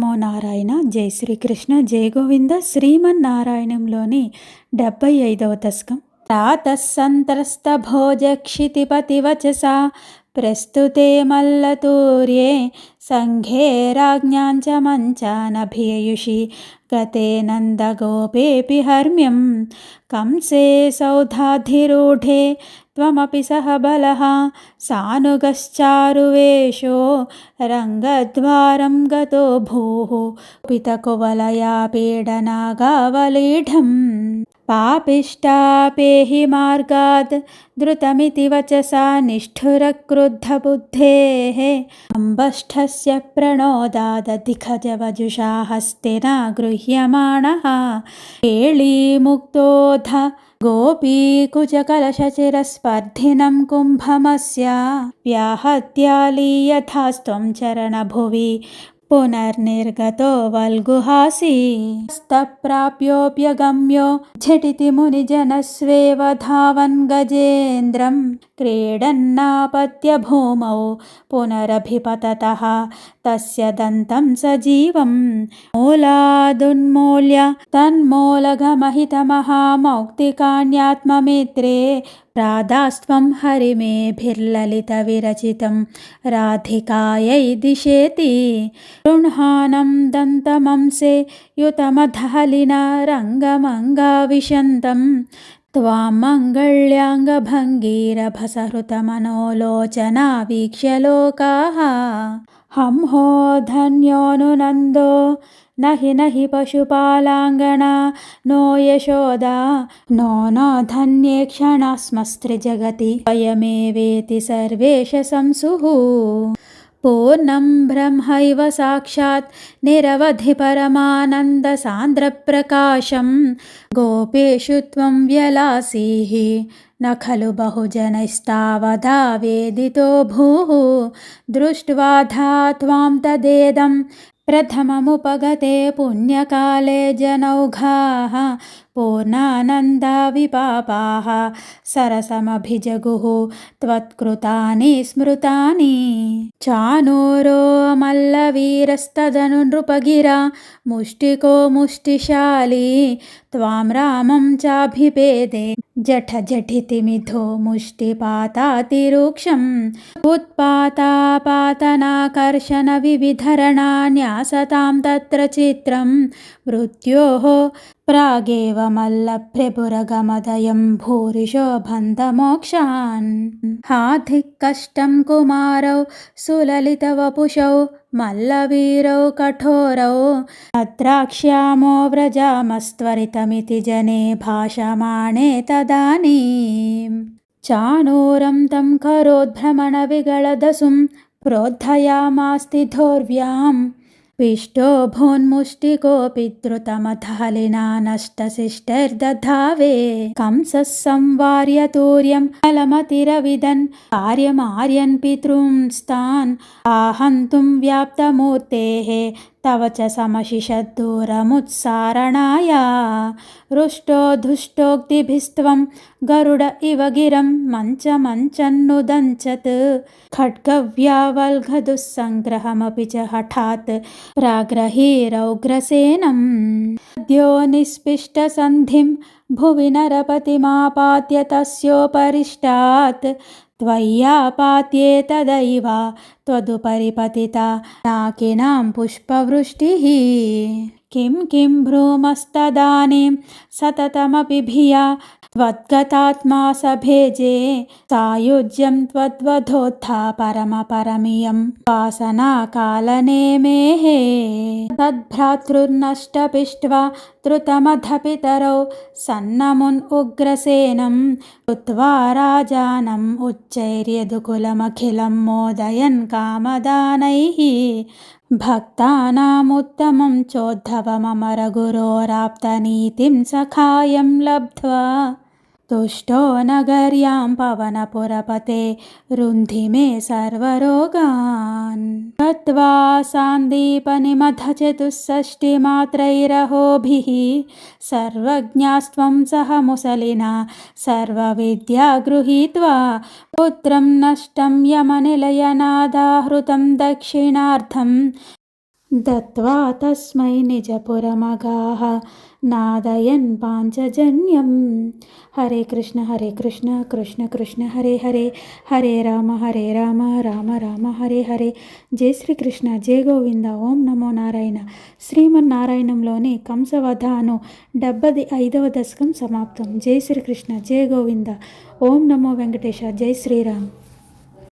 నమో నారాయణ. జై శ్రీకృష్ణ, జై గోవింద. శ్రీమన్నారాయణంలోని 75వ దశకం. ప్రాతస్సంత్రస్త భోజక్షితిపతివచసా ప్రస్తుతే మల్లతూర్యే సంఘే రాజ్ఞాంచ మంచానభియుషి గతే నందగోపేపి హర్మ్యం కంసే సౌధాధిరూఢే త్వమపి సహ బలః సానుగశ్చారువేషో రంగద్వారం గతో భూః పితకువలయా పీడనాగావలీఢం పాపిష్టాపేహి మార్గాద్ ధృతమితి వచసా నిష్ఠురక్రుద్ధబుద్ధేః అంబష్ఠస్య ప్రణోదాదధిఖజవజుషా హస్తేన గృహ్యమాణः కేళీముక్తోऽధ गोपीकुचकलशचिरस्पर्धिनं कुम्भमस्य व्याहत्यालीयथास्त्वं चरणभुवि पुनर्निर्गतो वल्गुहासि हस्तप्राप्योऽप्यगम्यो झटिति मुनिजनस्वेव धावन् गजेन्द्रं क्रीडन्नापत्य भूमौ पुनरभिपततः तस्य दन्तं सजीवं मूलादुन्मूल्य तन्मूलगमहितमहामौक्तिकान्यात्ममित्रे राधास्त्वं हरिमेभिर्ललितविरचितं राधिकायै दिशेति गृह्णानं दन्तमंसे युतमधहलिना रङ्गमङ्गाविशन्तं त्वां मङ्गल्याङ्गभङ्गीरभसहृतमनोलोचना वीक्ष्य लोकाः हंहो धन्योऽनुनन्दो नहि पशुपालाङ्गना नो यशोदा नो न धन्ये क्षणास्मस्त्रिजगति वयमेवेति सर्वेश संसुः पूर्णं ब्रह्मैव साक्षात् निरवधि परमानन्दसान्द्रप्रकाशं गोपेषु त्वं व्यलासीः न खलु बहुजनैस्तावदा वेदितो भूः दृष्ट्वा धा त्वां तदेदं प्रथममुपगते पुण्यकाले जनौघाः पूर्णानन्दा विपापाः सरसमभिजगुः त्वत्कृतानि स्मृतानि चाणूरो मल्लवीरस्तदनु नृपगिरा मुष्टिको मुष्टिशाली त्वां रामं चाभिपेदे जठजठितिमिथो मुष्टिपातातिरूक्षम् उत्पातापातनाकर्षणविविधरणान्यासतां तत्र चित्रं मृत्योः प्रागेव मल्लभ्यपुरगमदयं भूरिशो बन्धमोक्षान् हाधिकष्टं कुमारौ सुललितवपुषौ मल्लवीरौ कठोरौ अद्राक्ष्यामो व्रजामस्त्वरितमिति जने भाषमाणे तदानीं चाणूरं तं करोद्भ्रमणविगलदसुं प्रोद्धयामास्ति धोर्व्यां पिष्टो भून्मुष्टिकोऽपि द्रुतमथहलिना नष्टशिष्टैर्दधावे कंसः संवार्य तूर्यं फलमतिरविदन् कार्यमार्यन् पितॄंस्तान् आहन्तुं व्याप्तमूर्तेः तव च समशिषद्दूरमुत्सारणाय रुष्टो धुष्टोक्तिभिस्त्वं गरुड इव गिरं मञ्चन्नुदञ्चत् खड्गव्यावल्घदुस्सङ्ग्रहमपि च हठात् प्राग्रहीरौग्रसेनम् अद्यो निस्पिष्टसन्धिं भुवि नरपतिमापात्य तस्योपरिष्टात् त्वय्यापात्येतदैव त्वदुपरि पतिता नाकिनां पुष्पवृष्टिः किं भ्रूमस्तदानीं सततमपि भिया त्वद्गतात्मा सभेजे सायुज्यं त्वद्वधोत्था परमपरमियं वासनाकालनेमेः तद्भ्रातृर्नष्टपिष्ट्वा त्रुतमधपितरौ सन्नमुन् उग्रसेनं कृत्वा राजानम् उच्चैर्यदुकुलमखिलं मोदयन् कामदानैः भक्तानामुत्तमं चोद्धवममरगुरोराप्तनीतिं सखायं लब्ध्वा तुष्टो नगर्यां पवनपुरपते रुन्धि मे सर्वरोगान् गत्वा सान्दीपनिमथचतुष्षष्टिमात्रैरहोभिः सर्वज्ञास्त्वं सह मुसलिना सर्वविद्या गृहीत्वा पुत्रं नष्टं यमनिलयनादाहृतं दक्षिणार्थं దత్వా తస్మై నిజపురమగాః నాదయన్ పాంచజన్యం. హరే కృష్ణ కృష్ణ కృష్ణ హరే హరే, హరే రామ రామ రామ హరే హరే. జై శ్రీకృష్ణ, జై గోవింద. ఓం నమో నారాయణ. శ్రీమన్నారాయణంలోని కంసవధ అను 75వ దశకం సమాప్తం. జై శ్రీకృష్ణ, జై గోవింద. ఓం నమో వెంకటేశ. జై శ్రీరామ్.